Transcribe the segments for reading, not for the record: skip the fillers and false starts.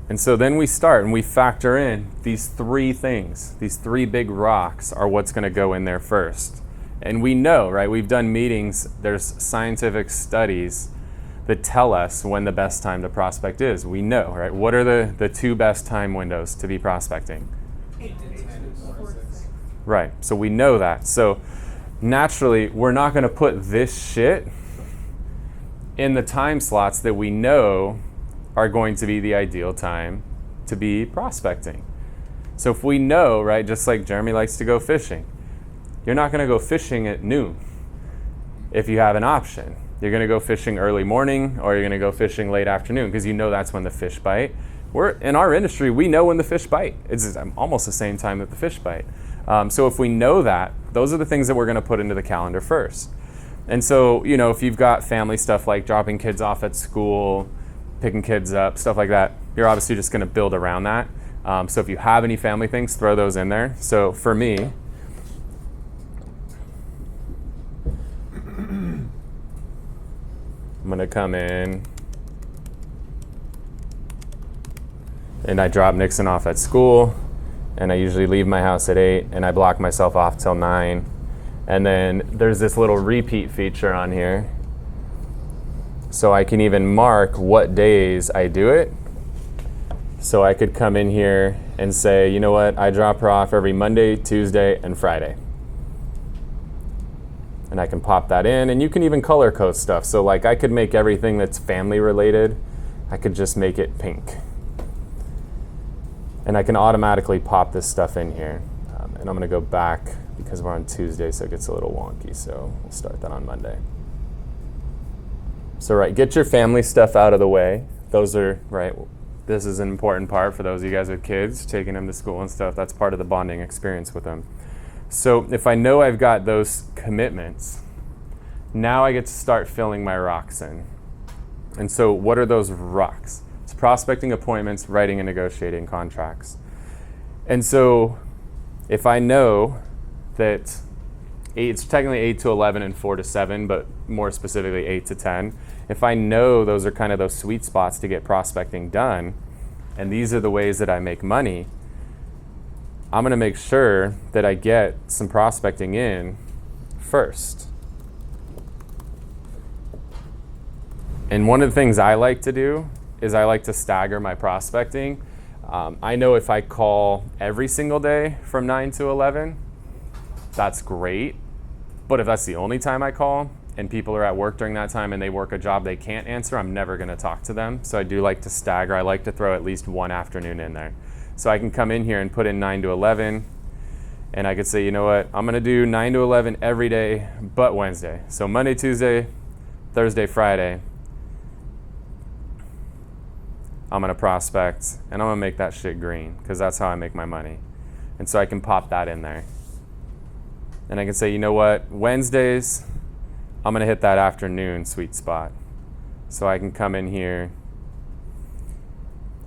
And so then we start and we factor in these three things. These three big rocks are what's going to go in there first. And we know, right? We've done meetings. There's scientific studies that tell us when the best time to prospect is. We know, right? What are the two best time windows to be prospecting? 8 to 10. Right. So we know that. So naturally, we're not going to put this shit in the time slots that we know are going to be the ideal time to be prospecting. So if we know, right, just like Jeremy likes to go fishing, you're not going to go fishing at noon if you have an option. You're going to go fishing early morning, or you're going to go fishing late afternoon, because you know that's when the fish bite. In our industry, we know when the fish bite. It's almost the same time that the fish bite. So if we know that, those are the things that we're going to put into the calendar first. And so, if you've got family stuff like dropping kids off at school, picking kids up, stuff like that, you're obviously just going to build around that. So if you have any family things, throw those in there. So for me, I'm going to come in and I drop Nixon off at school, and I usually leave my house at 8, and I block myself off till 9. And then there's this little repeat feature on here. So I can even mark what days I do it. So I could come in here and say, you know what, I drop her off every Monday, Tuesday, and Friday. And I can pop that in, and you can even color code stuff. So like I could make everything that's family related, I could just make it pink. And I can automatically pop this stuff in here. And I'm gonna go back because we're on Tuesday, so it gets a little wonky. So we'll start that on Monday. So right, get your family stuff out of the way. Those are, right, this is an important part for those of you guys with kids, taking them to school and stuff. That's part of the bonding experience with them. So if I know I've got those commitments, now I get to start filling my rocks in. And so what are those rocks? It's prospecting appointments, writing and negotiating contracts. And so if I know that it's technically 8 to 11 and 4 to 7, but more specifically 8 to 10. If I know those are kind of those sweet spots to get prospecting done, and these are the ways that I make money, I'm going to make sure that I get some prospecting in first. And one of the things I like to do is I like to stagger my prospecting. I know if I call every single day from 9 to 11, that's great. But if that's the only time I call and people are at work during that time and they work a job they can't answer, I'm never going to talk to them. So I do like to stagger. I like to throw at least one afternoon in there. So I can come in here and put in 9 to 11, and I could say, you know what, I'm going to do 9 to 11 every day but Wednesday. So Monday, Tuesday, Thursday, Friday, I'm going to prospect, and I'm going to make that shit green because that's how I make my money. And so I can pop that in there. And I can say, you know what, Wednesdays, I'm going to hit that afternoon sweet spot. So I can come in here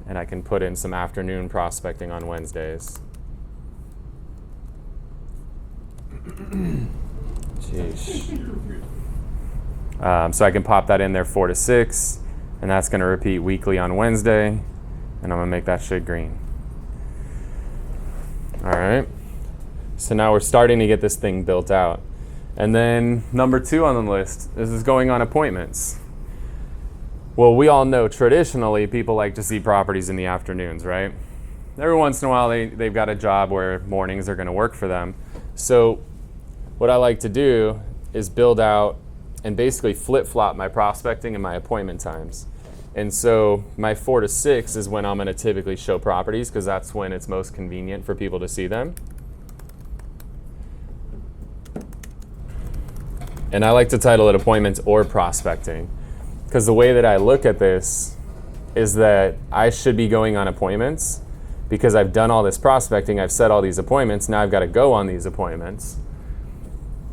and I can put in some afternoon prospecting on Wednesdays. Jeez. So I can pop that in there 4 to 6, and that's going to repeat weekly on Wednesday, and I'm going to make that shit green. All right. So now we're starting to get this thing built out. And then number 2 on the list, this is going on appointments. Well, we all know traditionally people like to see properties in the afternoons, right? Every once in a while they've got a job where mornings are going to work for them. So what I like to do is build out and basically flip-flop my prospecting and my appointment times. And so my 4 to 6 is when I'm going to typically show properties because that's when it's most convenient for people to see them. And I like to title it appointments or prospecting because the way that I look at this is that I should be going on appointments because I've done all this prospecting, I've set all these appointments, now I've got to go on these appointments.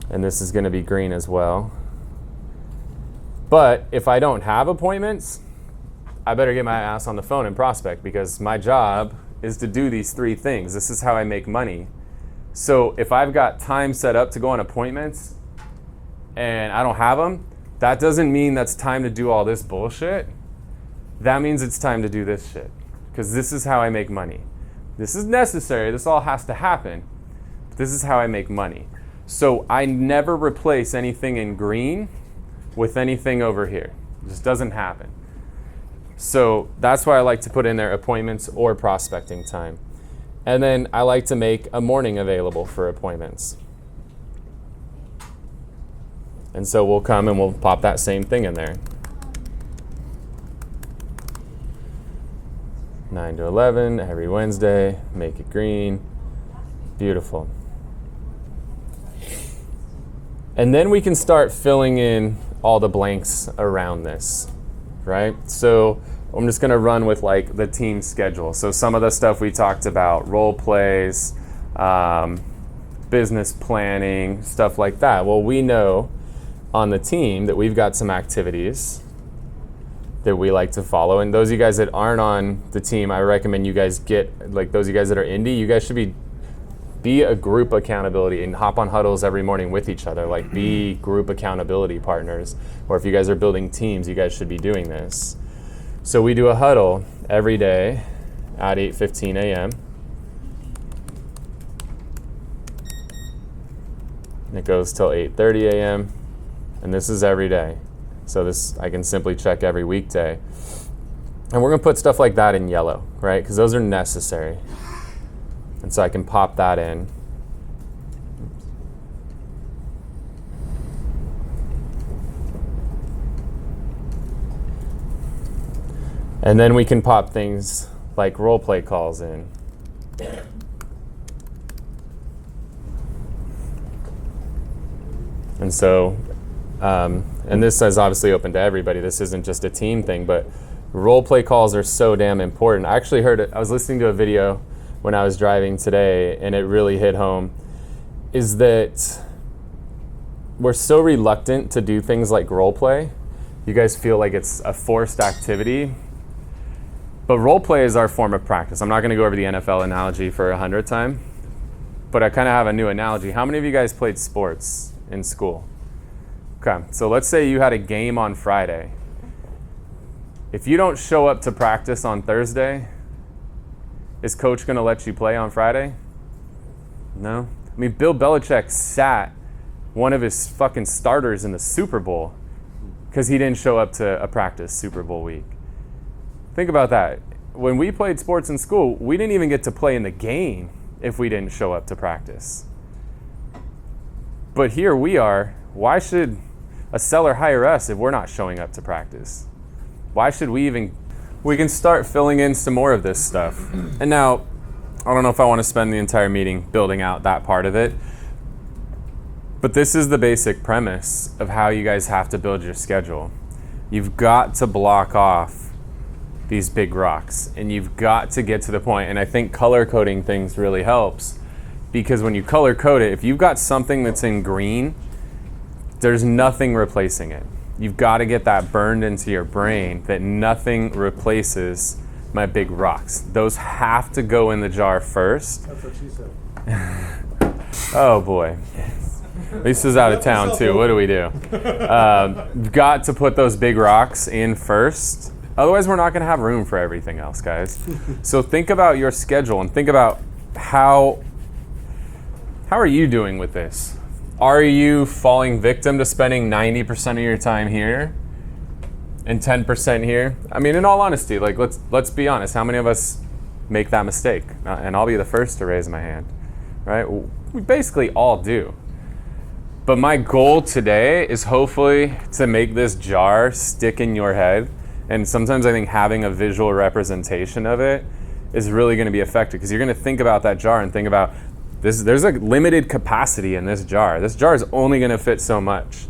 And this is going to be green as well. But if I don't have appointments, I better get my ass on the phone and prospect because my job is to do these 3 things. This is how I make money. So if I've got time set up to go on appointments and I don't have them, that doesn't mean that's time to do all this bullshit. That means it's time to do this shit. because this is how I make money. This is necessary. This all has to happen. But this is how I make money. So I never replace anything in green with anything over here. It just doesn't happen. So that's why I like to put in there appointments or prospecting time. And then I like to make a morning available for appointments. And so we'll come and we'll pop that same thing in there. 9 to 11 every Wednesday, make it green. Beautiful. And then we can start filling in all the blanks around this, right? So I'm just gonna run with like the team schedule. So some of the stuff we talked about, role plays, business planning, stuff like that. Well, we know on the team that we've got some activities that we like to follow. And those of you guys that aren't on the team, I recommend you guys get, like those of you guys that are indie, you guys should be a group accountability and hop on huddles every morning with each other, like be group accountability partners. Or if you guys are building teams, you guys should be doing this. So we do a huddle every day at 8:15 a.m. And it goes till 8:30 a.m. And this is every day. So this, I can simply check every weekday. And we're gonna put stuff like that in yellow, right? Because those are necessary. And so I can pop that in. And then we can pop things like role play calls in. And so, and this is obviously open to everybody. This isn't just a team thing, but role play calls are so damn important. I actually heard it, I was listening to a video when I was driving today, and it really hit home, is that we're so reluctant to do things like role play. You guys feel like it's a forced activity. But role play is our form of practice. I'm not gonna go over the NFL analogy for 100th time, but I kind of have a new analogy. How many of you guys played sports in school? Okay, so let's say you had a game on Friday. If you don't show up to practice on Thursday, is coach gonna let you play on Friday? No. I mean, Bill Belichick sat one of his fucking starters in the Super Bowl because he didn't show up to a practice Super Bowl week. Think about that. When we played sports in school, we didn't even get to play in the game if we didn't show up to practice. But here we are. Why should a seller hire us if we're not showing up to practice? Why should we can start filling in some more of this stuff. And now, I don't know if I want to spend the entire meeting building out that part of it, but this is the basic premise of how you guys have to build your schedule. You've got to block off these big rocks, and you've got to get to the point, and I think color coding things really helps, because when you color code it, if you've got something that's in green, there's nothing replacing it. You've got to get that burned into your brain that nothing replaces my big rocks. Those have to go in the jar first. That's what she said. Oh boy. Lisa's out of town too. What do we do? Got to put those big rocks in first. Otherwise, we're not going to have room for everything else, guys. So think about your schedule and think about how are you doing with this? Are you falling victim to spending 90% of your time here and 10% here? I mean, in all honesty, like let's be honest. How many of us make that mistake? And I'll be the first to raise my hand, right? We basically all do. But my goal today is hopefully to make this jar stick in your head. And sometimes I think having a visual representation of it is really going to be effective, because you're going to think about that jar and think about this. There's a limited capacity in this jar. This jar is only going to fit so much.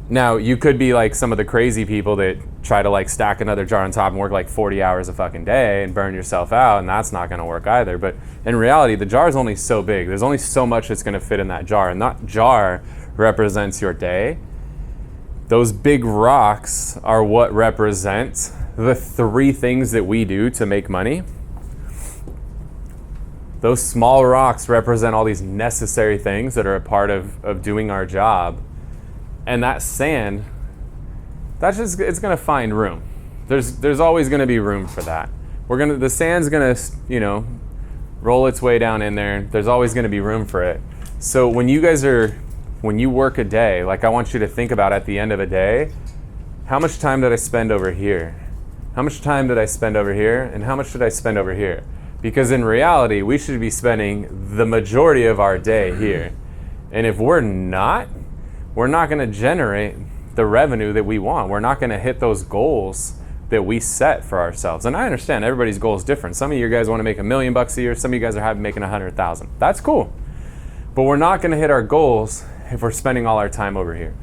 Now, you could be like some of the crazy people that try to like stack another jar on top and work like 40 hours a fucking day and burn yourself out, and that's not going to work either. But in reality, the jar is only so big. There's only so much that's going to fit in that jar, and that jar represents your day. Those big rocks are what represent the three things that we do to make money. Those small rocks represent all these necessary things that are a part of doing our job. And that sand, it's gonna find room. There's always gonna be room for that. the sand's gonna, roll its way down in there. There's always gonna be room for it. So when you work a day, like I want you to think about at the end of a day, how much time did I spend over here? How much time did I spend over here? And how much did I spend over here? Because in reality, we should be spending the majority of our day here. And if we're not gonna generate the revenue that we want. We're not gonna hit those goals that we set for ourselves. And I understand everybody's goal is different. Some of you guys wanna make $1 million a year. Some of you guys are making 100,000. That's cool. But we're not gonna hit our goals if we're spending all our time over here.